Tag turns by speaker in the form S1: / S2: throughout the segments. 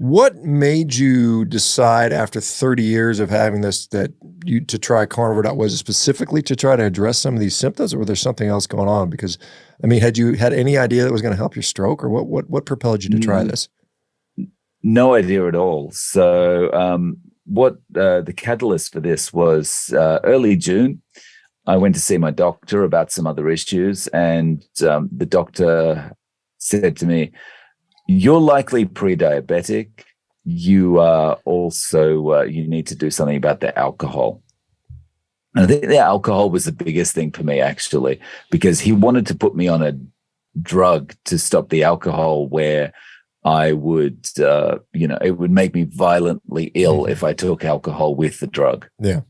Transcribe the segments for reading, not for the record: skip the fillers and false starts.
S1: What made you decide after 30 years of having this to try Carnivore Diet? Was it specifically to try to address some of these symptoms, or was there something else going on? Because, I mean, had you had any idea that was going to help your stroke, or what propelled you to try this?
S2: No idea at all. So what the catalyst for this was early June. I went to see my doctor about some other issues, and the doctor said to me, "You're likely pre-diabetic. You are also, you need to do something about the alcohol." And I think the alcohol was the biggest thing for me, actually, because he wanted to put me on a drug to stop the alcohol where I would, it would make me violently ill if I took alcohol with the drug.
S1: Yeah.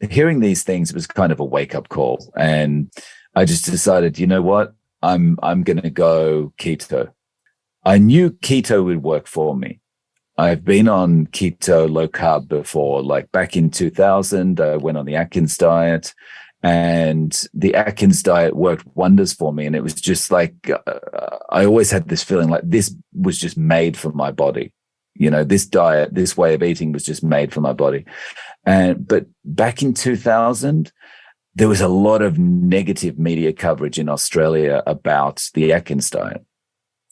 S2: Hearing these things was kind of a wake-up call. And I just decided, you know what? I'm going to go keto. I knew keto would work for me. I've been on keto low carb before, like back in 2000, I went on the Atkins diet, and the Atkins diet worked wonders for me. And it was just like, I always had this feeling like this was just made for my body. You know, this diet, this way of eating was just made for my body. But back in 2000, there was a lot of negative media coverage in Australia about the Atkins diet.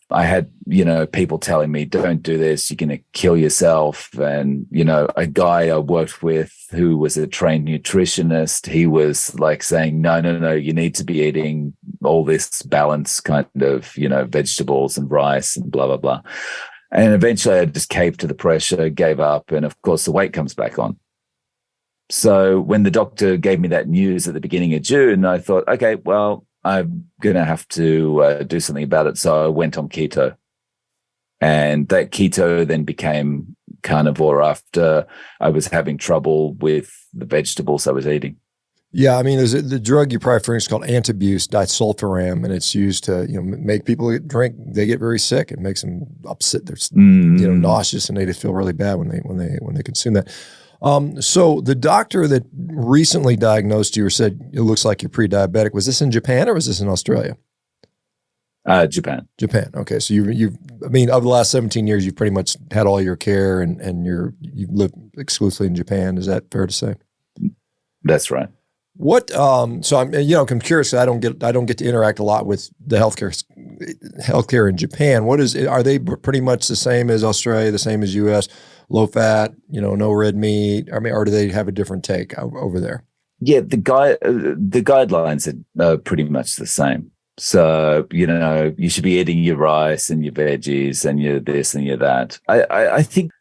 S2: I had, people telling me, don't do this, you're going to kill yourself. And, a guy I worked with who was a trained nutritionist, he was like saying, no, you need to be eating all this balanced kind of, vegetables and rice and blah, blah, blah. And eventually I just caved to the pressure, gave up. And of course the weight comes back on. So when the doctor gave me that news at the beginning of June, I thought, okay, well, I'm going to have to do something about it. So I went on keto, and that keto then became carnivore after I was having trouble with the vegetables I was eating.
S1: Yeah, I mean, there's the drug you probably furnished called antabuse disulfiram, and it's used to make people drink. They get very sick. It makes them upset. They're nauseous, and they just feel really bad when they consume that. So the doctor that recently diagnosed you or said it looks like you're pre-diabetic, was this in Japan or was this in Australia?
S2: Japan.
S1: Japan. Okay. So over the last 17 years, you've pretty much had all your care and you've lived exclusively in Japan. Is that fair to say?
S2: That's right.
S1: What, so I'm curious. I don't get to interact a lot with the healthcare in Japan. Are they pretty much the same as Australia, the same as US? Low fat, no red meat. I mean, or do they have a different take over there?
S2: Yeah, the guidelines are pretty much the same. So, you should be eating your rice and your veggies and your this and your that. I think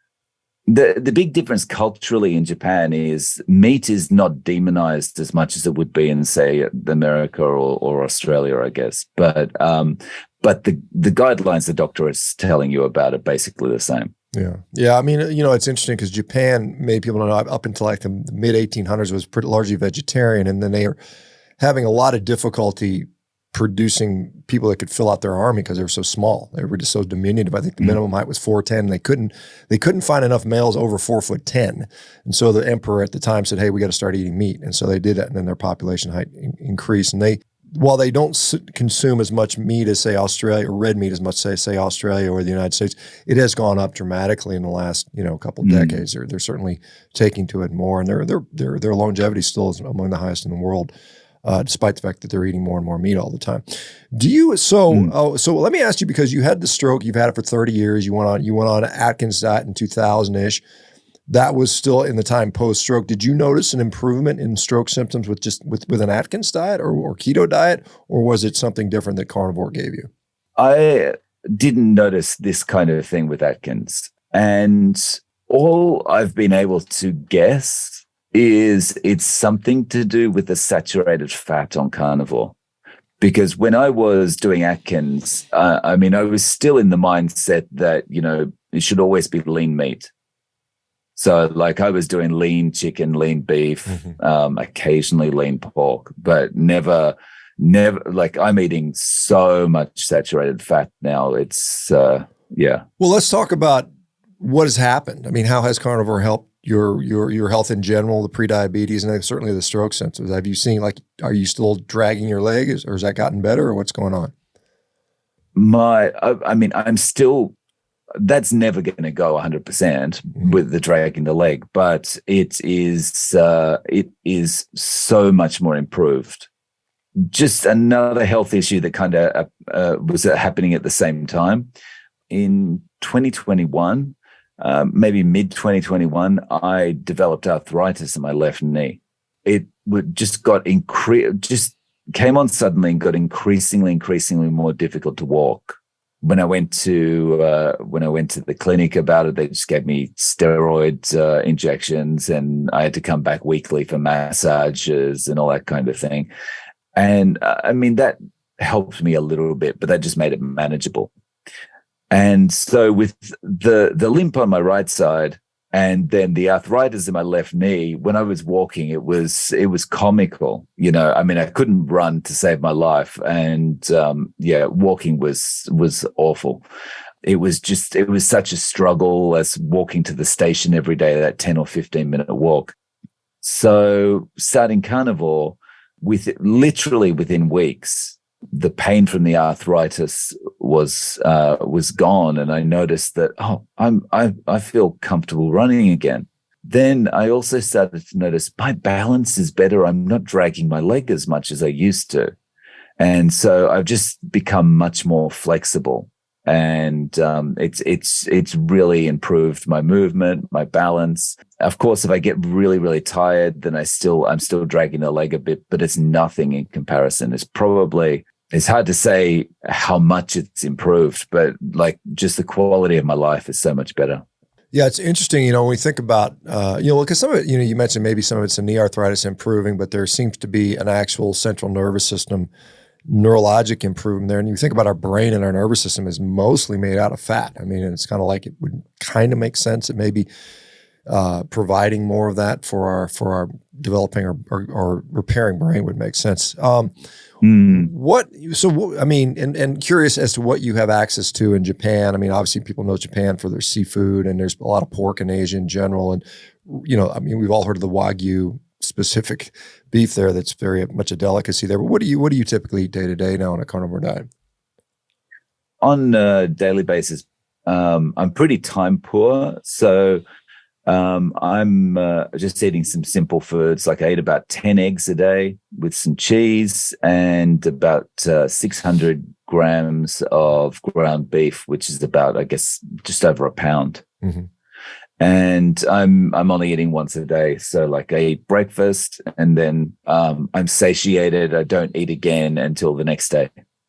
S2: the big difference culturally in Japan is meat is not demonized as much as it would be in, say, America or Australia, I guess. But the guidelines the doctor is telling you about are basically the same.
S1: Yeah. Yeah. I mean, it's interesting because Japan made people know up until like the mid 1800s was pretty largely vegetarian. And then they are having a lot of difficulty producing people that could fill out their army because they were so small. They were just so diminutive. I think the minimum height was 4'10". And they couldn't find enough males over 4'10". And so the emperor at the time said, hey, we got to start eating meat. And so they did that. And then their population height increased. And while they don't consume as much meat as, say, Australia, or red meat as much as, say, Australia or the United States, it has gone up dramatically in the last, couple of decades. They're certainly taking to it more, and their longevity still is among the highest in the world, despite the fact that they're eating more and more meat all the time. So let me ask you, because you had the stroke, you've had it for 30 years, you went on an Atkins diet in 2000-ish. That was still in the time post-stroke. Did you notice an improvement in stroke symptoms with an Atkins diet or keto diet, or was it something different that carnivore gave you?
S2: I didn't notice this kind of thing with Atkins. And all I've been able to guess is it's something to do with the saturated fat on carnivore. Because when I was doing Atkins, I was still in the mindset that, it should always be lean meat. So like I was doing lean chicken, lean beef, occasionally lean pork, but never, like I'm eating so much saturated fat now. It's, yeah.
S1: Well, let's talk about what has happened. I mean, how has carnivore helped your health in general, the prediabetes, and certainly the stroke symptoms? Have you seen, are you still dragging your leg, or has that gotten better, or what's going on?
S2: I'm still that's never going to go 100% with the dragging the leg, but it is so much more improved. Just another health issue that kind of was happening at the same time. In 2021, maybe mid 2021, I developed arthritis in my left knee. It just came on suddenly and got increasingly more difficult to walk. When I went to the clinic about it, they just gave me steroid injections, and I had to come back weekly for massages and all that kind of thing. And I mean, that helped me a little bit, but that just made it manageable. And so with the limp on my right side and then the arthritis in my left knee, when I was walking, it was comical. You know, I mean, I couldn't run to save my life. And walking was awful. It was such a struggle as walking to the station every day, that 10 or 15-minute walk. So starting Carnivore, literally within weeks, the pain from the arthritis was gone, and I noticed that I feel comfortable running again. Then I also started to notice my balance is better. I'm not dragging my leg as much as I used to, and so I've just become much more flexible. And it's really improved my movement, my balance. Of course, if I get really, really tired, then I'm still dragging the leg a bit, but it's nothing in comparison. It's hard to say how much it's improved, but like just the quality of my life is so much better.
S1: Yeah, it's interesting, you know, when we think about, because some of it, you know, you mentioned maybe some of it's a knee arthritis improving, but there seems to be an actual central nervous system neurologic improvement there. And you think about our brain and our nervous system is mostly made out of fat. I mean, it's kind of like it would kind of make sense that maybe providing more of that for our developing or repairing brain would make sense. And curious as to what you have access to in Japan. I mean, obviously people know Japan for their seafood, and there's a lot of pork in Asia in general. And, you know, I mean, we've all heard of the Wagyu specific beef there that's very much a delicacy there. But what do you typically eat day to day now on a carnivore diet?
S2: On a daily basis, I'm pretty time poor. So I'm just eating some simple foods. Like I eat about 10 eggs a day with some cheese and about 600 grams of ground beef, which is about, I guess, just over a pound. Mm-hmm. And I'm only eating once a day. So like I eat breakfast and then I'm satiated. I don't eat again until the next day.